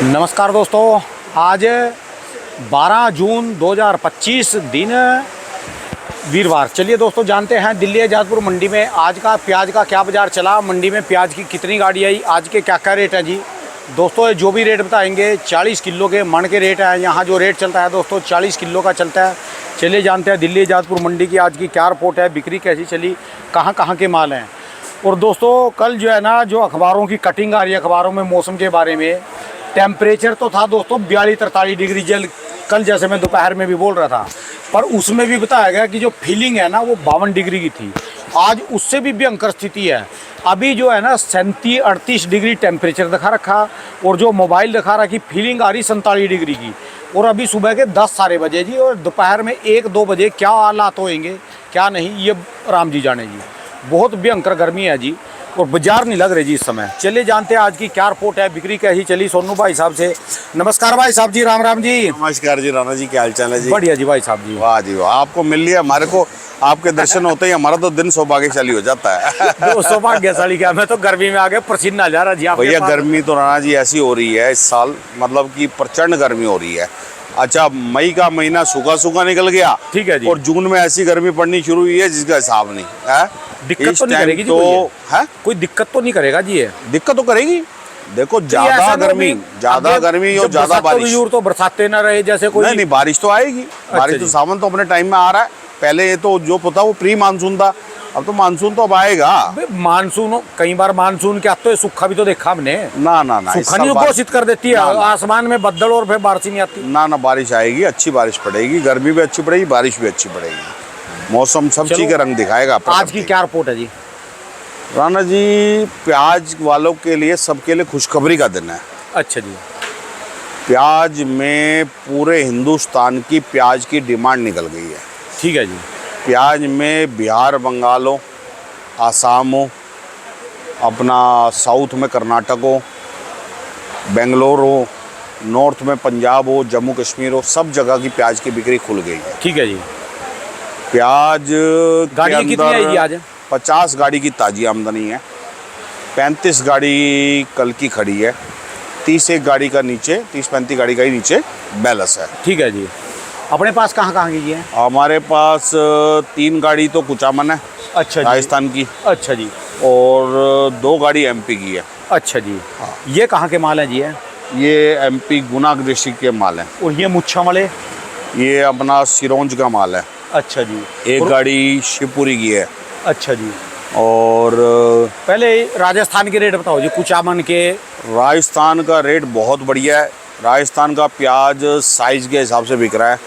नमस्कार दोस्तों, आज 12 जून 2025 दिन वीरवार। चलिए दोस्तों, जानते हैं दिल्ली आज़ादपुर मंडी में आज का प्याज का क्या बाज़ार चला, मंडी में प्याज की कितनी गाड़ी आई, आज के क्या क्या रेट हैं जी। दोस्तों जो भी रेट बताएंगे 40 किलो के मन के रेट हैं। यहाँ जो रेट चलता है दोस्तों 40 किलो का चलता है। चलिए जानते हैं दिल्ली आज़ादपुर मंडी की आज की क्या रिपोर्ट है, बिक्री कैसी चली, कहाँ कहाँ के माल हैं। और दोस्तों कल जो है ना, जो अखबारों की कटिंग आ रही है अखबारों में मौसम के बारे में, टेम्परेचर तो था दोस्तों 42-43 डिग्री कल जैसे मैं दोपहर में भी बोल रहा था, पर उसमें भी बताया गया कि जो फीलिंग है ना वो 52 डिग्री की थी। आज उससे भी भयंकर स्थिति है। अभी जो है ना 37-38 डिग्री टेम्परेचर दिखा रखा, और जो मोबाइल दिखा रहा कि फीलिंग आ रही 47 डिग्री की। और अभी सुबह के 10 सारे बजे जी, और दोपहर में 1-2 बजे क्या हालात होएंगे क्या नहीं, ये राम जी जाने जी। बहुत भयंकर गर्मी है जी, और बाजार नहीं लग रहे जी इस समय। चलिए जानते हैं आज की क्या रिपोर्ट है, बिक्री कैसी चली सोनू भाई साहब से। नमस्कार भाई साहब जी, राम राम जी। नमस्कार जी राणा जी, क्या हाल चाल है जी। बढ़िया जी भाई साहब जी। वाह जी वाह, आपको मिल लिया, हमारे को आपके दर्शन होते ही हमारा तो दिन सौभाग्यशाली हो जाता है। सौभाग्यशाली क्या, मैं तो गर्मी में आ गया, पसीना जा रहा जी। भैया गर्मी तो राणा जी ऐसी हो रही है इस साल, मतलब कि प्रचंड गर्मी हो रही है। अच्छा, मई का महीना सूखा सूखा निकल गया, ठीक है जी, और जून में ऐसी गर्मी पड़नी शुरू हुई है जिसका हिसाब नहीं है। दिक्कत तो नहीं करेगी जी तो है, कोई दिक्कत तो नहीं करेगा जी। ये दिक्कत तो करेगी। देखो ज्यादा गर्मी और ज्यादा बारिश, तो बरसाते ना रहे जैसे कोई नहीं बारिश तो आएगी। बारिश तो सावन तो अपने टाइम में आ रहा है। पहले ये तो जो पता वो प्री मानसून था, अब तो मानसून तो अब आएगा। मानसून कई बार मानसून क्या, तो सूखा भी तो देखा हमने। ना ना ना, सूखा नहीं घोषित कर देती है, आसमान में बदल और फिर बारिश नहीं आती। ना ना, बारिश आएगी, अच्छी बारिश पड़ेगी, गर्मी भी अच्छी पड़ेगी, बारिश भी अच्छी पड़ेगी। मौसम सब चीज का रंग दिखाएगा। आज की क्या रिपोर्ट है जी राणा जी? प्याज वालों के लिए, सबके लिए खुशखबरी का दिन है। अच्छा जी। प्याज में पूरे हिंदुस्तान की प्याज की डिमांड निकल गई है। ठीक है जी। प्याज में बिहार, बंगाल हो, आसाम हो, अपना साउथ में कर्नाटक हो, बेंगलोर हो, नॉर्थ में पंजाब हो, जम्मू कश्मीर हो, सब जगह की प्याज की बिक्री खुल गई है। ठीक है जी। प्याज गाड़ी कितनी आई आज? 50 गाड़ी की ताजी आमदनी है, 35 गाड़ी कल की खड़ी है, 30 गाड़ी का नीचे, 30-35 गाड़ी का ही नीचे बैलेंस है। ठीक है जी। अपने पास कहाँ कहाँ की है? हमारे पास 3 गाड़ी तो कुचामन है, अच्छा, राजस्थान की। अच्छा जी। और 2 गाड़ी एमपी की है। अच्छा जी। हाँ। ये कहाँ के माल हैं जी? ये एमपी गुना डिस्ट्रिक्ट के माल हैं। और ये मुच्छा वाले? ये अपना सिरोंज का माल है। अच्छा जी। एक गाड़ी शिवपुरी की है। अच्छा जी। और पहले राजस्थान के रेट बताओ जी, कुचामन के। राजस्थान का रेट बहुत बढ़िया है। राजस्थान का प्याज साइज के हिसाब से बिक रहा है।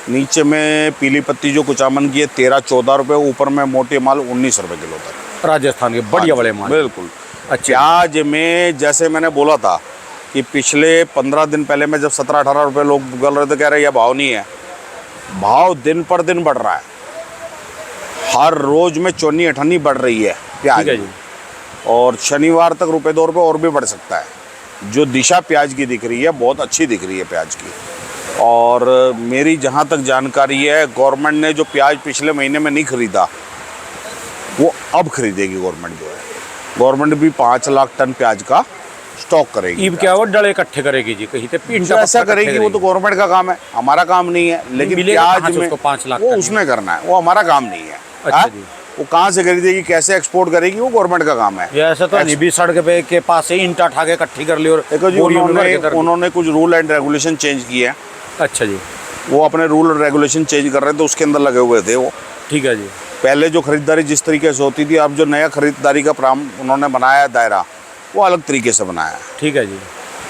नीचे में पीली पत्ती जो कुचामन की है 13-14 रुपये, ऊपर में मोटे माल 19 रुपये किलो तक। राजस्थान के बढ़िया वाले माल, बिल्कुल। अच्छा। प्याज में जैसे मैंने बोला था कि पिछले 15 दिन पहले में जब 17-18 रुपये लोग बोल रहे थे, कह रहे ये भाव नहीं है। भाव दिन पर दिन बढ़ रहा है, हर रोज में चौनी अठन्नी बढ़ रही है प्याज जी। और शनिवार तक ₹1-2 और भी बढ़ सकता है। जो दिशा प्याज की दिख रही है बहुत अच्छी दिख रही है प्याज की। और मेरी जहाँ तक जानकारी है, गवर्नमेंट ने जो प्याज पिछले महीने में नहीं खरीदा वो अब खरीदेगी। गवर्नमेंट जो है, गवर्नमेंट भी 5 लाख टन प्याज का स्टॉक करेगी। ईब क्या वो डले इकट्ठे करेगी जी, कहीं पे ऐसा करेगी, वो तो गवर्नमेंट का काम है, हमारा काम नहीं है। लेकिन प्याज में 5 लाख वो उसने करना है, वो हमारा काम नहीं है। अच्छा जी। वो कहाँ से खरीदेगी, कैसे एक्सपोर्ट करेगी, वो गवर्नमेंट का काम है। ऐसा तो नहीं भी सड़क पे के पास से ईंट उठा के इकट्ठी कर ली और देखो जी, उन्होंने कुछ रूल एंड रेगुलेशन चेंज किए हैं। अच्छा जी। वो अपने रूल और रेगुलेशन चेंज कर रहे थे, तो उसके अंदर लगे हुए थे वो। ठीक है जी। पहले जो खरीदारी जिस तरीके से होती थी, अब जो नया खरीदारी का उन्होंने बनाया दायरा, वो अलग तरीके से बनाया है। ठीक है जी।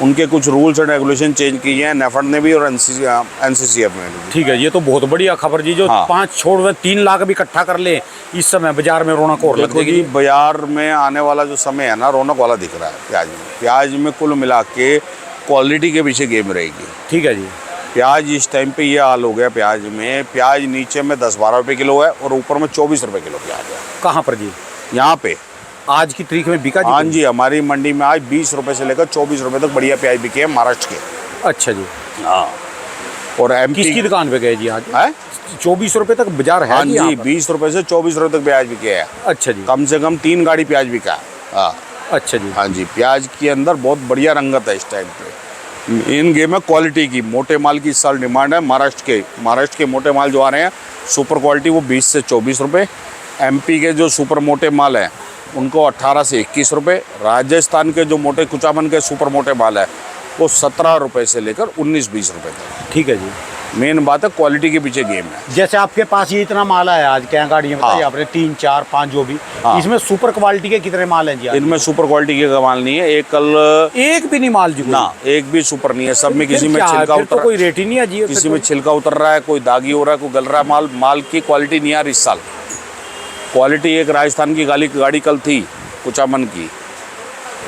उनके कुछ रूल्स एंड रेगुलेशन चेंज किए हैं नेफेड ने भी और एनसीसीएफ ने भी। ठीक है, ये तो बहुत बढ़िया खबर जी। जो 5 छोड़ में 3 लाख भी इकट्ठा कर ले इस समय बाजार में रौनक और लग जाएगी। बाजार में आने वाला जो समय है ना, रौनक वाला दिख रहा है प्याज में। प्याज में कुल मिला के क्वालिटी के पीछे गेम रहेगी। ठीक है जी। प्याज इस टाइम पे ये हाल हो गया प्याज में, प्याज नीचे में 10-12 रुपये किलो है और ऊपर में 24 रुपये किलो प्याज है। कहाँ पर जी? यहाँ पे आज की तारीख में बिका जी? हाँ जी, हमारी मंडी में आज 20 रुपये से लेकर 24 रुपये तक बढ़िया प्याज बिके हैं महाराष्ट्र के। अच्छा जी। हाँ। और एमपी किसकी दुकान पे गए जी आज? है 24 रुपये तक बाजार है? हाँ जी, 20 रुपये से 24 रुपये तक प्याज बिके हैं। अच्छा जी। कम से कम 3 गाड़ी प्याज बिका है। हाँ। अच्छा जी। हाँ जी, प्याज के अंदर बहुत बढ़िया रंगत है इस टाइम पे। इन गेम है क्वालिटी की, मोटे माल की इस साल डिमांड है। महाराष्ट्र के मोटे माल जो आ रहे हैं सुपर क्वालिटी, वो 20 से 24 रुपये। एमपी के जो सुपर मोटे माल हैं उनको 18 से 21 रुपये। राजस्थान के जो मोटे कुचामन के सुपर मोटे माल है वो 17 रुपये से लेकर 19-20 रुपये तक। ठीक है जी। मेन बात है क्वालिटी के पीछे गेम है। जैसे आपके पास ये इतना माल है आज, क्या गाड़ियाँ बताइए आपने, 3, 4, 5 जो भी, इसमें सुपर क्वालिटी के कितने माल हैं जी आज? इनमें सुपर क्वालिटी के माल नहीं है। एक भी नहीं माल जी कोई? ना, एक भी सुपर नहीं है। सब में किसी में क्या है? छिलका फिर उतर, तो कोई रेट ही नहीं है जी। किसी में छिलका उतर रहा है, कोई दागी हो रहा है, कोई गल रहा है। माल की क्वालिटी नहीं आ रही इस साल। क्वालिटी एक राजस्थान की गाड़ी कल थी कुचामन की,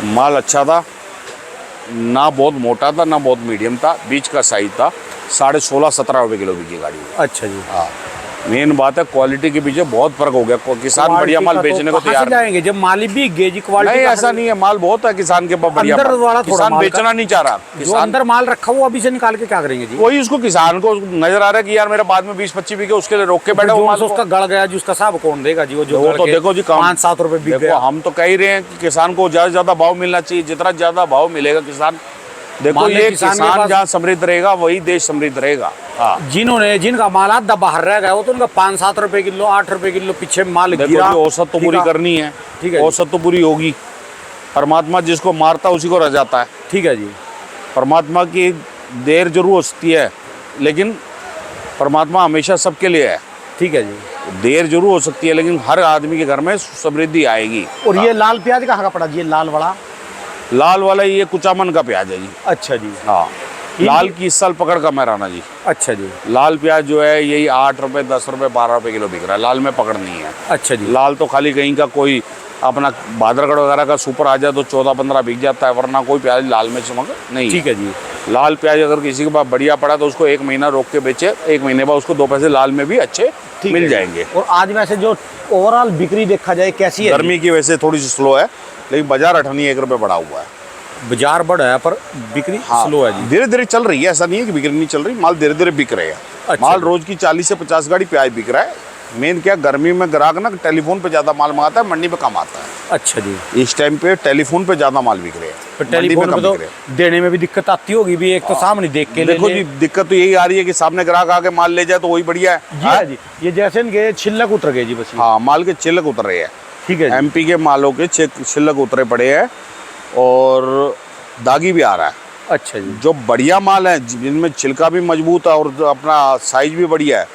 माल अच्छा था, ना बहुत मोटा था ना बहुत मीडियम था, बीच का साइज था। 16.5-17 रुपये किलो बिकी गाड़ी। अच्छा जी। हाँ, मेन बात है क्वालिटी के पीछे बहुत फर्क हो गया। किसान बढ़िया माल बेचने को तैयार जाएंगे जब माल भी गेजी क्वालिटी नहीं, ऐसा नहीं है। माल बहुत है किसान के पास बढ़िया, किसान बेचना नहीं चाह रहा। जो अंदर माल रखा हुआ अभी से निकाल के क्या करेंगे जी? वही उसको किसान को नजर आ रहा है कि यार मेरा बाद में 20-25 बिके, उसके लिए रोक के बैठा जो उसका गड़ गया जी, उसका हिसाब कौन देगा जी? वो तो देखो जी 5-7 रुपए बिक गया। हम तो कह ही रहे हैं कि किसान को ज्यादा से ज्यादा भाव मिलना चाहिए। जितना ज्यादा भाव मिलेगा किसान, देखो ये किसान जहाँ समृद्ध रहेगा वही देश समृद्ध रहेगा। जिनका माल आधा बाहर रह गया वो तो उनका 5-7 रुपए किलो, 8 रुपए किलो पीछे माल गिरा। औसत तो पूरी करनी है। ठीक है, औसत तो पूरी होगी। परमात्मा जिसको मारता है उसी को रह जाता है। ठीक है जी। परमात्मा की देर जरूर हो सकती है, लेकिन परमात्मा हमेशा सबके लिए है। ठीक है जी। देर जरूर हो सकती है, लेकिन हर आदमी के घर में समृद्धि आएगी। और ये लाल प्याज कहाँ का पड़ा जी? ये लाल वाला ये कुचामन का प्याज है जी। अच्छा जी। हाँ, लाल की इस साल पकड़ कम है राणा जी। अच्छा जी। लाल प्याज जो है यही 8 रुपये, 10 रुपये, 12 रुपये किलो बिक रहा है। लाल में पकड़ नहीं है। अच्छा जी। लाल तो खाली कहीं का कोई अपना भादरगढ़ वगैरह का सुपर आ जाए तो 14-15 बिक जाता है, वरना कोई प्याज लाल में चमक नहीं। ठीक है जी। लाल प्याज अगर किसी के पास बढ़िया पड़ा तो उसको 1 महीना रोक के बेचे, 1 महीने बाद उसको 2 पैसे लाल में भी अच्छे मिल जाएंगे। और आज वैसे जो ओवरऑल बिक्री देखा जाए कैसी है? गर्मी की वजह से थोड़ी सी स्लो है, लेकिन बाजार 1 रुपये बढ़ा हुआ है। बाजार बढ़ा है पर बिक्री स्लो है जी। धीरे धीरे चल रही है, ऐसा नहीं है कि बिक्री नहीं चल रही। माल धीरे धीरे बिक रहे हैं। अच्छा। माल रोज की 40 से 50 गाड़ी प्याज बिक रहा है। मेन क्या, गर्मी में ग्राहक ना टेलीफोन पे ज्यादा माल मंगाता है, मंडी पे कम आता है। अच्छा जी। इस टाइम पे टेलीफोन पे ज्यादा माल बिक रहे हैं, तो टेलीफोन पे तो देने में भी दिक्कत आती होगी भी, एक तो सामने देख के देखो जी, दिक्कत तो यही आ रही है कि सामने ग्राहक आके माल ले जाए तो वही बढ़िया है जी। ये जैसे इनके छिलक उतर गए जी बस। हाँ, माल के छिलक उतर रहे हैं। ठीक है। एमपी के मालों के छिलक उतरे पड़े हैं और दागी भी आ रहा है। अच्छा जी। जो बढ़िया माल है जिनमें छिलका भी मजबूत है और अपना साइज भी बढ़िया है,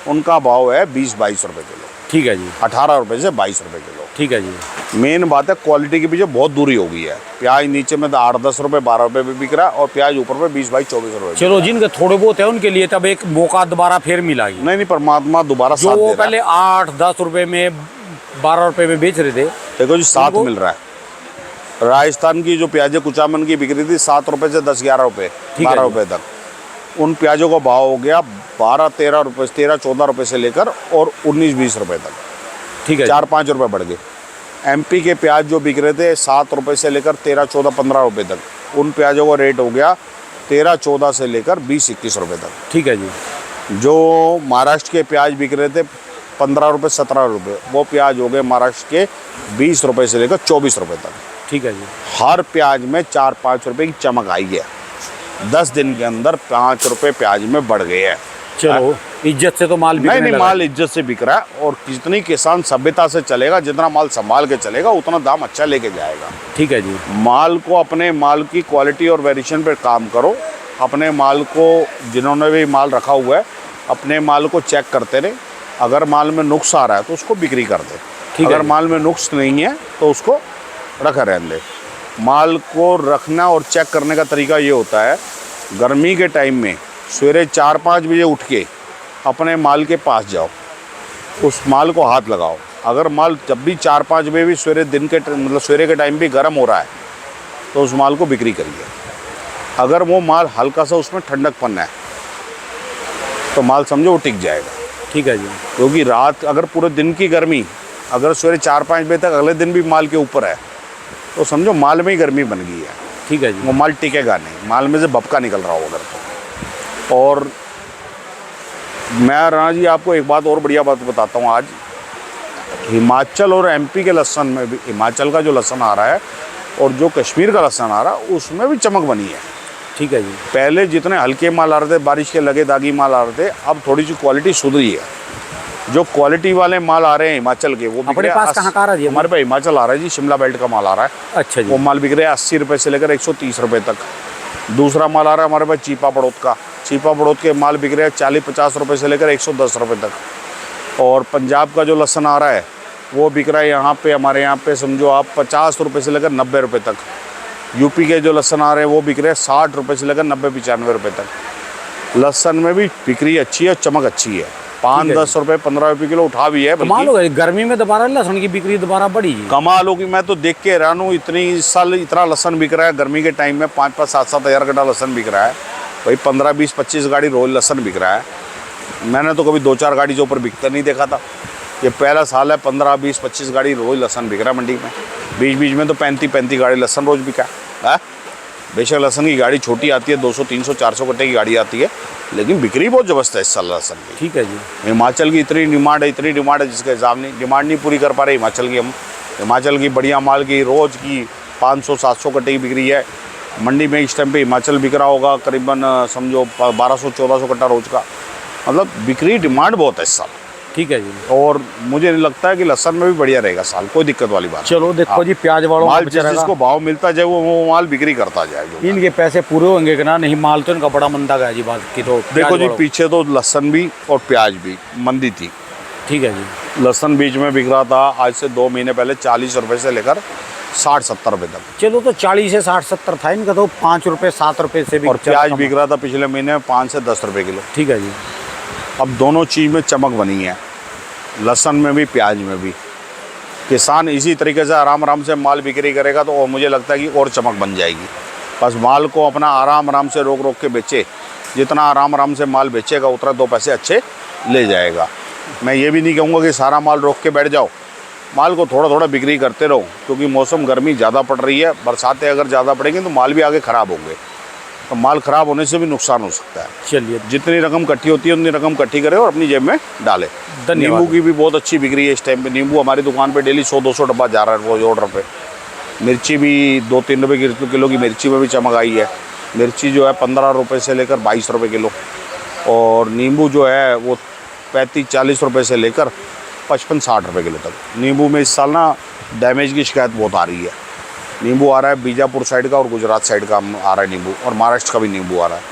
उनका भाव है 20-22 रुपये किलो। ठीक है जी। 18 रुपये से 22 रुपये किलो। ठीक है जी। मेन बात है क्वालिटी के पीछे बहुत दूरी हो गई है। प्याज नीचे में तो 8-10 रुपये, 12 रुपये भी बिक रहा है, और प्याज ऊपर में 20-22-24 रुपये। चलो, जिनके थोड़े बहुत है उनके लिए तब एक मौका दोबारा फिर मिला। नहीं, परमात्मा दोबारा जो वो पहले 8-10 रुपये में, 12 रुपये में बेच रहे थे, देखो जी 7 मिल रहा है। राजस्थान की जो प्याज कुचामन की बिक रही थी 7 रुपये से 10-11 रुपये, 12 रुपये तक, उन प्याजों का भाव हो गया 12-13 रुपये, 13-14 रुपये से लेकर और 19-20 रुपये तक। ठीक है। 4-5 रुपये बढ़ गए। एमपी के प्याज जो बिक रहे थे 7 रुपये से लेकर 13-14-15 रुपये तक, उन प्याजों का रेट हो गया 13-14 से लेकर 20-21 रुपये तक। ठीक है जी। जो महाराष्ट्र के प्याज बिक रहे थे 15 रुपये, 17 रुपये, वो प्याज हो गए महाराष्ट्र के 20 रुपये से लेकर 24 रुपये तक। ठीक है जी। हर प्याज में 4-5 रुपये की चमक आई है। 10 दिन के अंदर 5 रुपये प्याज में बढ़ गए हैं। चलो, इज्जत से तो माल बिकने नहीं, लगा। माल इज्जत से बिक रहा है, और जितनी किसान सभ्यता से चलेगा, जितना माल संभाल के चलेगा, उतना दाम अच्छा लेके जाएगा। ठीक है जी। माल को, अपने माल की क्वालिटी और वेरिएशन पे काम करो। अपने माल को, जिन्होंने भी माल रखा हुआ है, अपने माल को चेक करते रहे। अगर माल में नुक्स आ रहा है तो उसको बिक्री कर दे। अगर माल में नुक्स नहीं है तो उसको रखा रहने दे। माल को रखना और चेक करने का तरीका ये होता है, गर्मी के टाइम में सवेरे 4-5 बजे उठ के अपने माल के पास जाओ, उस माल को हाथ लगाओ। अगर माल जब भी 4-5 बजे भी सवेरे सवेरे के टाइम भी गर्म हो रहा है तो उस माल को बिक्री करिए। अगर वो माल हल्का सा उसमें ठंडकपन है तो माल समझो वो टिक जाएगा। ठीक है जी। क्योंकि रात, अगर पूरे दिन की गर्मी अगर सवेरे 4-5 बजे तक अगले दिन भी माल के ऊपर है तो समझो माल में ही गर्मी बन गई है। ठीक है जी। वो माल टिकेगा नहीं, माल में से भपका निकल रहा हो अगर तो। और मैं राणा जी आपको एक बात और बढ़िया बात बताता हूँ। आज हिमाचल और एमपी के लहसुन में भी, हिमाचल का जो लहसुन आ रहा है और जो कश्मीर का लहसुन आ रहा है, उसमें भी चमक बनी है। ठीक है जी। पहले जितने हल्के माल आ रहे थे, बारिश के लगे दागी माल आ रहे थे, अब थोड़ी सी क्वालिटी सुधरी है। जो क्वालिटी वाले माल आ रहे हैं हिमाचल के, वो बिक अपने रहे पास कहाँ का आ रहा है जी? हमारे पास हिमाचल आ रहा है जी, शिमला बेल्ट का माल आ रहा है। अच्छा जी। वो माल बिक रहा है 80 रुपये से लेकर 130 रुपये तक। दूसरा माल आ रहा है हमारे पास चीपा बड़ौद का। चीपा बड़ौद के माल बिक रहे हैं 40-50 रुपये से लेकर 110 रुपये तक। और पंजाब का जो लहसन आ रहा है वो बिक रहा है यहाँ पे, हमारे यहाँ पे समझो आप 50 रुपये से लेकर 90 रुपये तक। यूपी के जो लहसन आ रहे हैं वो बिक रहे हैं 60 रुपये से लेकर 90-95 रुपये तक। लहसन में भी बिक्री अच्छी है, चमक अच्छी है। 5-10 रुपये 15 रुपये किलो उठा भी है। कमाल हो गया, गर्मी में दोबारा लहसुन की बिक्री दोबारा बढ़ी जी। कमाल होगी, मैं तो देख के हैरान हूँ। इस साल इतना लहसन बिक रहा है गर्मी के टाइम में, 5-5, 7-7 हज़ार गड्ढा लहसन बिक रहा है भाई। 15, 20, 25 गाड़ी रोज लहसन बिक रहा है। मैंने तो कभी 2-4 गाड़ी से ऊपर बिकता नहीं देखा था। ये पहला साल है 15, 20, 25 गाड़ी रोज लहसन बिक रहा है मंडी में। बीच बीच में तो 35 गाड़ी लहसन रोज बिका है। बेशक लहसन की गाड़ी छोटी आती है, 200, 300, 400 कट्टे की गाड़ी आती है, लेकिन बिक्री बहुत ज़बरदस्त है इस साल लहसन की। ठीक है जी। हिमाचल की इतनी डिमांड है जिसका हिसाब नहीं, डिमांड नहीं पूरी कर पा रहे हिमाचल की हम। हिमाचल की बढ़िया माल की रोज़ की 500-700 कट्टे की बिक्री है मंडी में। इस टाइम पे हिमाचल बिक रहा होगा करीबन समझो 1200-1400 कट्टा रोज़ का। मतलब बिक्री डिमांड बहुत है इस साल। ठीक है जी। और मुझे लगता है कि लहसन में भी बढ़िया रहेगा साल, कोई दिक्कत वाली बात। चलो देखो जी, प्याज वालों माल जिसको भाव मिलता जाए वो माल बिक्री करता जाए। इनके पैसे पूरे होंगे कि ना नहीं, माल तो इनका बड़ा मंदा गया जी बात की। तो देखो जी, पीछे तो लहसन भी और प्याज भी मंदी थी। ठीक है जी। लहसन बीच में बिक रहा था आज से 2 महीने पहले 40 रुपये से लेकर 60-70 रुपये तक। चलो तो 40 से 60-70 था इनका, तो 5 रुपये 7 रुपये से भी। और प्याज बिक रहा था पिछले महीने 5 से 10 रुपये किलो। ठीक है जी। अब दोनों चीज़ में चमक बनी है, लहसन में भी प्याज में भी। किसान इसी तरीके से आराम से माल बिक्री करेगा तो मुझे लगता है कि और चमक बन जाएगी। बस माल को अपना आराम से रोक के बेचे, जितना आराम से माल बेचेगा उतना 2 पैसे अच्छे ले जाएगा। मैं ये भी नहीं कहूँगा कि सारा माल रोक के बैठ जाओ, माल को थोड़ा बिक्री करते रहो, क्योंकि मौसम गर्मी ज़्यादा पड़ रही है। बरसातें अगर ज़्यादा पड़ेंगी तो माल भी आगे ख़राब होंगे, तो माल ख़राब होने से भी नुकसान हो सकता है। चलिए, जितनी रकम इकट्ठी होती है उतनी रकम इकट्ठी करें और अपनी जेब में डालें। नींबू की भी बहुत अच्छी बिक्री है इस टाइम पे। नींबू हमारी दुकान पे डेली 100-200 डब्बा जा रहा है रोज ऑर्डर पे। मिर्ची भी 2-3 रुपये किलो की मिर्ची में भी चमक आई है। मिर्ची जो है 15 रुपये से लेकर 22 रुपये किलो, और नींबू जो है वो 35-40 रुपये से लेकर 55-60 रुपये किलो तक। नींबू में इस साल ना डैमेज की शिकायत बहुत आ रही है। नींबू आ रहा है बीजापुर साइड का और गुजरात साइड का आ रहा है नींबू, और महाराष्ट्र का भी नींबू आ रहा है।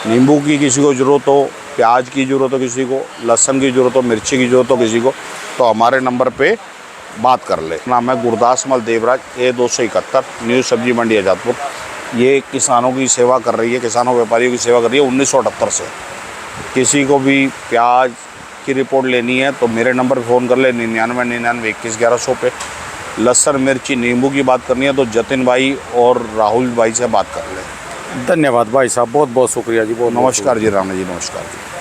नींबू की किसी को ज़रूरत हो, प्याज की ज़रूरत हो किसी को, लहसुन की ज़रूरत हो, मिर्ची की ज़रूरत हो किसी को, तो हमारे नंबर पे बात कर ले। नाम है गुरदास मल देवराज, A271, न्यू सब्जी मंडी आजादपुर। ये किसानों की सेवा कर रही है, किसानों व्यापारियों की सेवा कर रही है 1978 से। किसी को भी प्याज की रिपोर्ट लेनी है तो मेरे नंबर पर फ़ोन कर ले 9999211100 पे। लहसुन मिर्ची नींबू की बात करनी है तो जतिन भाई और राहुल भाई से बात कर ले। धन्यवाद भाई साहब, बहुत बहुत शुक्रिया जी। बहुत नमस्कार जी राणा जी, नमस्कार जी।